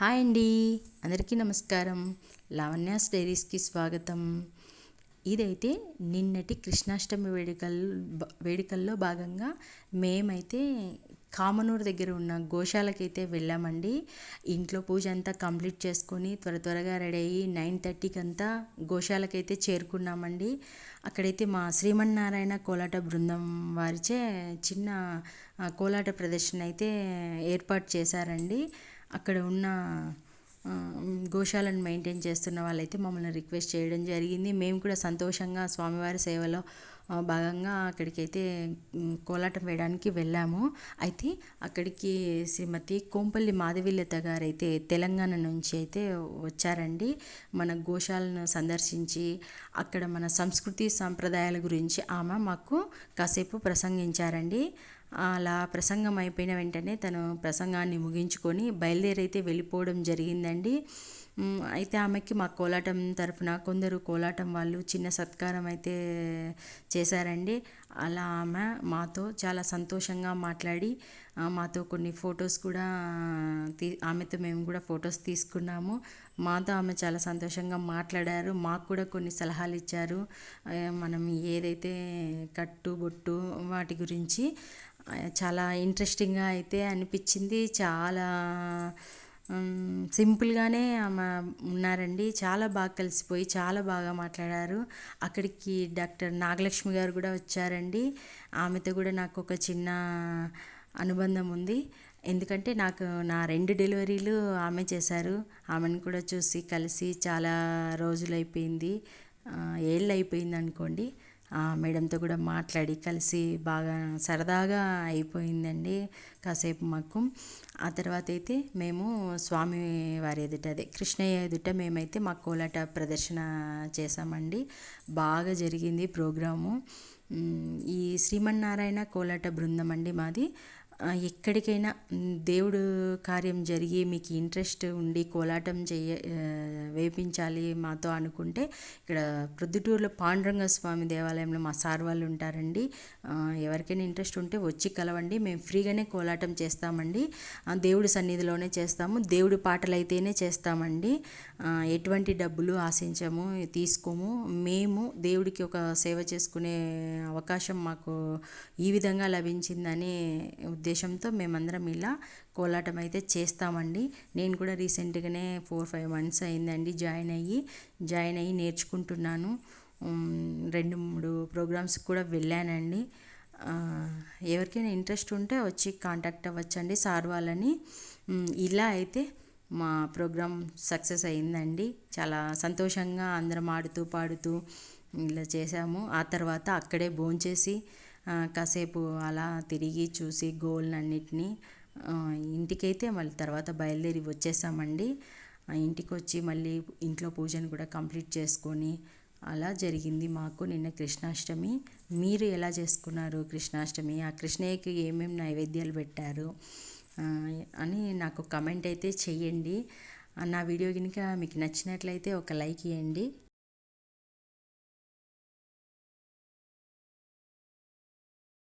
Hi అండి, అందరికీ నమస్కారం. లావణ్యాస్ డైరీస్కి స్వాగతం. ఇదైతే నిన్నటి కృష్ణాష్టమి వేడుకల్లో భాగంగా మేమైతే కామనూరు దగ్గర ఉన్న గోశాలకైతే వెళ్ళామండి. ఇంట్లో పూజ అంతా కంప్లీట్ చేసుకొని త్వరగా రెడీ అయ్యి 9:30కి అంతా గోశాలకైతే చేరుకున్నామండి. అక్కడైతే మా శ్రీమన్నారాయణ కోలాట బృందం వారిచే చిన్న కోలాట ప్రదర్శన అయితే ఏర్పాటు చేశారండి. అక్కడ ఉన్న గోశాలను మెయింటైన్ చేస్తున్న వాళ్ళైతే మమ్మల్ని రిక్వెస్ట్ చేయడం జరిగింది. మేము కూడా సంతోషంగా స్వామివారి సేవలో భాగంగా అక్కడికైతే కోలాటం వేయడానికి వెళ్ళాము. అయితే అక్కడికి శ్రీమతి కోంపల్లి మాధవీలత గారు అయితే తెలంగాణ నుంచి అయితే వచ్చారండి. మన గోశాలను సందర్శించి అక్కడ మన సంస్కృతి సాంప్రదాయాల గురించి ఆమె మాకు కాసేపు ప్రసంగించారండి. అలా ప్రసంగం అయిపోయిన వెంటనే తను ప్రసంగాన్ని ముగించుకొని బయలుదేరైతే వెళ్ళిపోవడం జరిగిందండి. అయితే ఆమెకి మా కోలాటం తరఫున కొందరు కోలాటం వాళ్ళు చిన్న సత్కారం అయితే చేశారండి. అలా ఆమె మాతో చాలా సంతోషంగా మాట్లాడి మాతో కొన్ని ఫొటోస్ కూడా ఆమెతో మేము కూడా ఫొటోస్ తీసుకున్నాము. మాతో ఆమె చాలా సంతోషంగా మాట్లాడారు. మాకు కూడా కొన్ని సలహాలు ఇచ్చారు. మనం ఏదైతే కట్టు బొట్టు వాటి గురించి చాలా ఇంట్రెస్టింగ్గా అయితే అనిపించింది. చాలా సింపుల్గానే ఆమె ఉన్నారండి. చాలా బాగా కలిసిపోయి చాలా బాగా మాట్లాడారు. అక్కడికి డాక్టర్ నాగలక్ష్మి గారు కూడా వచ్చారండి. ఆమెతో కూడా నాకు ఒక చిన్న అనుబంధం ఉంది. ఎందుకంటే నాకు నా 2 డెలివరీలు ఆమె చేశారు. ఆమెను కూడా చూసి కలిసి చాలా రోజులు అయిపోయింది, ఏళ్ళు అయిపోయింది అనుకోండి. మేడంతో కూడా మాట్లాడి కలిసి బాగా సరదాగా అయిపోయిందండి కాసేపు మాకు. ఆ తర్వాత అయితే మేము స్వామి వారి ఎదుట అదే కృష్ణయ్య ఎదుట మేమైతే మా కోలాట ప్రదర్శన చేసామండి. బాగా జరిగింది ప్రోగ్రాము. ఈ శ్రీమన్నారాయణ కోలాట బృందం అండి మాది. ఎక్కడికైనా దేవుడు కార్యం జరిగి మీకు ఇంట్రెస్ట్ ఉండి కోలాటం వేపించాలి మాతో అనుకుంటే ఇక్కడ ప్రొద్దుటూరులో పాండురంగ స్వామి దేవాలయంలో మా సార్ వాళ్ళు ఉంటారండి. ఎవరికైనా ఇంట్రెస్ట్ ఉంటే వచ్చి కలవండి. మేము ఫ్రీగానే కోలాటం చేస్తామండి. దేవుడి సన్నిధిలోనే చేస్తాము. దేవుడి పాటలు అయితేనే చేస్తామండి. ఎటువంటి డబ్బులు ఆశించము, తీసుకోము. మేము దేవుడికి ఒక సేవ చేసుకునే అవకాశం మాకు ఈ విధంగా లభించిందని ఉద్దేశంతో మేమందరం ఇలా కోలాటం అయితే చేస్తామండి. నేను కూడా రీసెంట్గానే 4-5 మంత్స్ అయిందండి జాయిన్ అయ్యి నేర్చుకుంటున్నాను. 2-3 ప్రోగ్రామ్స్ కూడా వెళ్ళానండి. ఎవరికైనా ఇంట్రెస్ట్ ఉంటే వచ్చి కాంటాక్ట్ అవ్వచ్చండి సార్ వాళ్ళని. ఇలా అయితే మా ప్రోగ్రామ్ సక్సెస్ అయిందండి. చాలా సంతోషంగా అందరం ఆడుతూ పాడుతూ ఇలా చేసాము. ఆ తర్వాత అక్కడే భోంచేసి కాసేపు అలా తిరిగి చూసి గోల్నన్నిటినీ ఇంటికైతే మళ్ళీ తర్వాత బయలుదేరి వచ్చేసామండి. ఇంటికి వచ్చి మళ్ళీ ఇంట్లో పూజను కూడా కంప్లీట్ చేసుకొని అలా జరిగింది మాకు నిన్న కృష్ణాష్టమి. మీరు ఎలా చేసుకున్నారు కృష్ణాష్టమి? ఆ కృష్ణయ్యకి ఏమేమి నైవేద్యాలు పెట్టారు అని నాకు కమెంట్ అయితే చెయ్యండి. నా వీడియో కనుక మీకు నచ్చినట్లయితే ఒక లైక్ ఇవ్వండి.